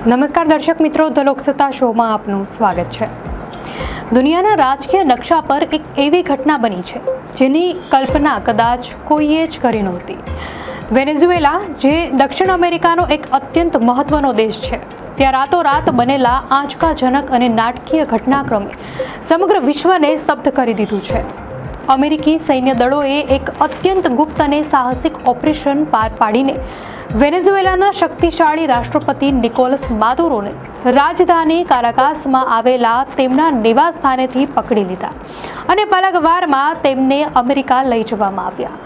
નમસ્કાર દર્શક મિત્રો, ધ લોકસત્તા શોમાં આપનું સ્વાગત છે। દુનિયાના રાજકીય નકશા પર એક એવી ઘટના બની છે જેની કલ્પના કદાચ કોઈએ જ કરી નહોતી। વેનેઝુએલા, જે દક્ષિણ અમેરિકાનો એક અત્યંત મહત્વનો દેશ છે, ત્યાં રાતોરાત બનેલા આંચકાજનક અને નાટકીય ઘટનાક્રમે સમગ્ર વિશ્વને સ્તબ્ધ કરી દીધું છે। અમેરિકી સૈન્ય દળોએ એક અત્યંત ગુપ્ત અને સાહસિક ઓપરેશન પાર પાડીને વેનેઝુએલાના શક્તિશાળી રાષ્ટ્રપતિ નિકોલસ માદુરોને રાજધાની કારાકાસમાં આવેલા તેમના નિવાસ સ્થાનેથી પકડી લીધા અને પલકવારમાં તેમને અમેરિકા લઈ જવામાં આવ્યા।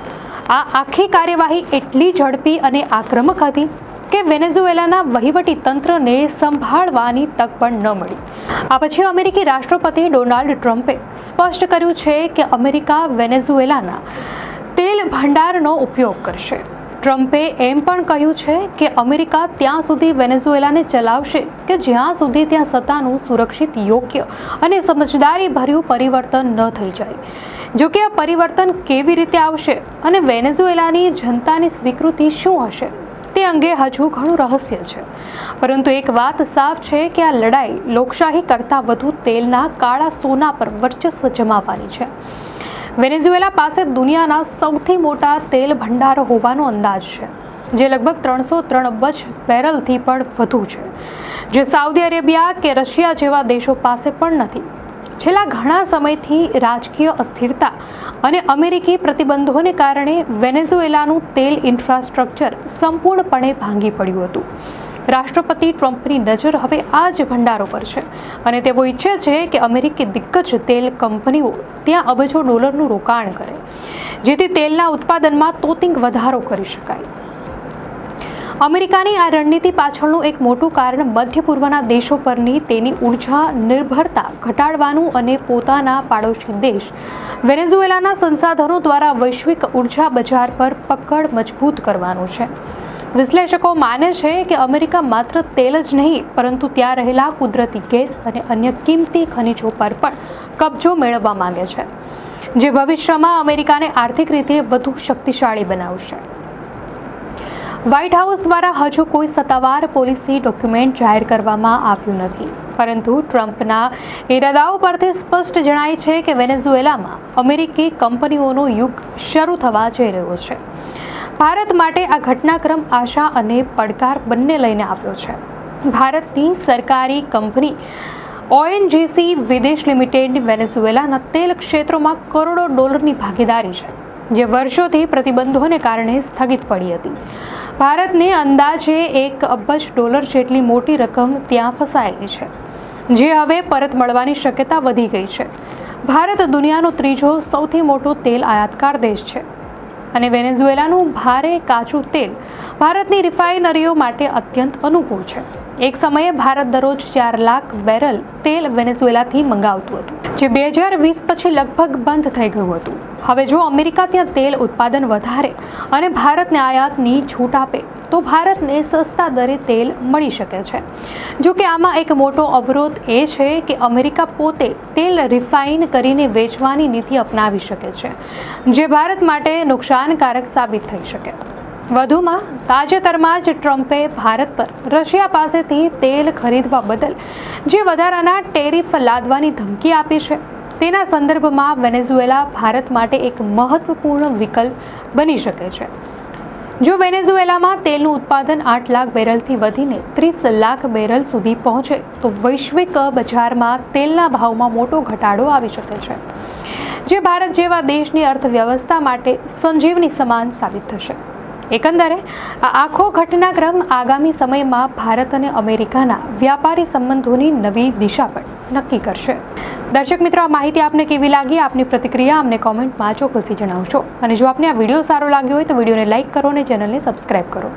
આ આખી કાર્યવાહી એટલી ઝડપી અને આક્રમક હતી કે વેનેઝુએલાના વહીવટી તંત્રને સંભાળવાની તક પણ ન મળી। આ પછી અમેરિકી રાષ્ટ્રપતિ ડોનાલ્ડ ટ્રમ્પે સ્પષ્ટ કર્યું છે કે અમેરિકા વેનેઝુએલાના તેલ ભંડારનો ઉપયોગ કરશે। ટ્રમ્પે એમ પણ કહ્યું છે કે અમેરિકા ત્યાં સુધી વેનેઝુએલાને ચલાવશે કે જ્યાં સુધી ત્યાં સત્તાનું સુરક્ષિત, યોગ્ય અને સમજદારીભર્યું પરિવર્તન ન થઈ જાય। જો કે આ પરિવર્તન કેવી રીતે આવશે અને વેનેઝુએલાની જનતાની સ્વીકૃતિ શું હશે તે અંગે હજુ ઘણું રહસ્ય છે, પરંતુ એક વાત સાફ છે કે આ લડાઈ લોકશાહી કરતાં વધુ તેલના કાળા સોના પર વર્ચસ્વ જમાવવાની છે। વેનેઝુએલા પાસે દુનિયાના સૌથી મોટા તેલ ભંડારો હોવાનો અંદાજ છે, જે લગભગ 303 અબજ બેરલથી પણ વધુ છે, જે સાઉદી અરેબિયા કે રશિયા જેવા દેશો પાસે પણ નથી। છેલ્લા ઘણા સમયથી રાજકીય અસ્થિરતા અને અમેરિકી પ્રતિબંધોને કારણે વેનેઝુએલાનું તેલ ઇન્ફ્રાસ્ટ્રક્ચર સંપૂર્ણપણે ભાંગી પડ્યું હતું। રાષ્ટ્રપતિ ટ્રમ્પની નજર હવે આ જ ભંડારો પર છે અને તેઓ ઈચ્છે છે કે અમેરિકી દિગ્ગજ તેલ કંપનીઓ ત્યાં અબજો ડોલરનું રોકાણ કરે, જેથી તેલના ઉત્પાદનમાં તોતિંગ વધારો કરી શકાય। અમેરિકાની આ રણનીતિ પાછળનું એક મોટું કારણ મધ્ય પૂર્વના દેશો પરની તેની ઉર્જા નિર્ભરતા ઘટાડવાનું અને પોતાના પાડોશી દેશ વેનેઝુએલાના સંસાધનો દ્વારા વૈશ્વિક ઉર્જા બજાર પર પકડ મજબૂત કરવાનું છે। વિશ્લેષકો માને છે કે અમેરિકા માત્ર તેલ જ નહીં, પરંતુ ત્યાં રહેલા કુદરતી ગેસ અને અન્ય કિંમતી ખનિજો પર પણ કબજો મેળવવા માંગે છે, જે ભવિષ્યમાં અમેરિકાને આર્થિક રીતે વધુ શક્તિશાળી બનાવશે। વ્હાઇટ હાઉસ દ્વારા હજુ કોઈ સત્તાવાર પોલિસી ડોક્યુમેન્ટ જાહેર કરવામાં આવ્યું નથી, પરંતુ ટ્રમ્પના ઇરાદાઓ પરથી સ્પષ્ટ જણાય છે કે વેનેઝુએલામાં અમેરિકી કંપનીઓનો યુગ શરૂ થવા જઈ રહ્યો છે। ભારત માટે આ ઘટનાક્રમ આશા અને પડકાર બંને લઈને આવ્યો છે। ભારતની સરકારી કંપની ઓએનજીસી વિદેશ લિમિટેડની વેનેઝુએલાના તેલ ક્ષેત્રોમાં કરોડો ડોલરની ભાગીદારી છે, જે વર્ષોથી પ્રતિબંધોને કારણે સ્થગિત પડી હતી। ભારતને અંદાજે $1 અબજ જેટલી મોટી રકમ ત્યાં ફસાયેલી છે, જે હવે પરત મળવાની શક્યતા વધી ગઈ છે। ભારત દુનિયાનો ત્રીજો સૌથી મોટો તેલ આયાતકાર દેશ છે અને વેનેઝુએલાનું ભારે કાચું તેલ ભારતની રિફાઇનરીઓ માટે અત્યંત અનુકૂળ છે। એક સમયે ભારત દરરોજ 4 લાખ બેરલ તેલ વેનેઝુએલાથી મંગાવતું હતું, જે 2020 પછી લગભગ બંધ થઈ ગયું હતું। હવે જો અમેરિકા ત્યાં તેલ ઉત્પાદન વધારે અને ભારતને આયાતની છૂટ આપે તો ભારતને સસ્તા દરે તેલ મળી શકે છે। જો કે આમાં એક મોટો અવરોધ એ છે કે અમેરિકા પોતે તેલ રિફાઇન કરીને વેચવાની નીતિ અપનાવી શકે છે, જે ભારત માટે નુકસાનકારક સાબિત થઈ શકે। વધુમાં, તાજેતરમાં જ ટ્રમ્પે ભારત પર રશિયા પાસેથી તેલ ખરીદવા બદલ જે વધારાના ટેરિફ લાદવાની ધમકી આપી છે, તેના સંદર્ભમાં વેનેઝુએલા ભારત માટે એક મહત્વપૂર્ણ વિકલ્પ બની શકે છે। જો વેનેઝુએલામાં તેલનું ઉત્પાદન 8 લાખ બેરલથી વધીને 30 લાખ બેરલ સુધી પહોંચે તો વૈશ્વિક બજારમાં તેલના ભાવમાં મોટો ઘટાડો આવી શકે છે, જે ભારત જેવા દેશની અર્થવ્યવસ્થા માટે સંજીવની સમાન સાબિત થશે। એકંદરે આ આખો ઘટનાક્રમ આગામી સમયમાં ભારત અને અમેરિકાના વ્યાપારી સંબંધોની નવી દિશા પણ નક્કી કરશે। દર્શક મિત્રો, આ માહિતી આપને કેવી લાગી? આપની પ્રતિક્રિયા અમને કોમેન્ટમાં ચોક્કસથી જણાવશો અને જો આપને આ વિડીયો સારો લાગ્યો હોય તો વિડીયોને લાઇક કરો અને ચેનલને સબસ્ક્રાઇબ કરો।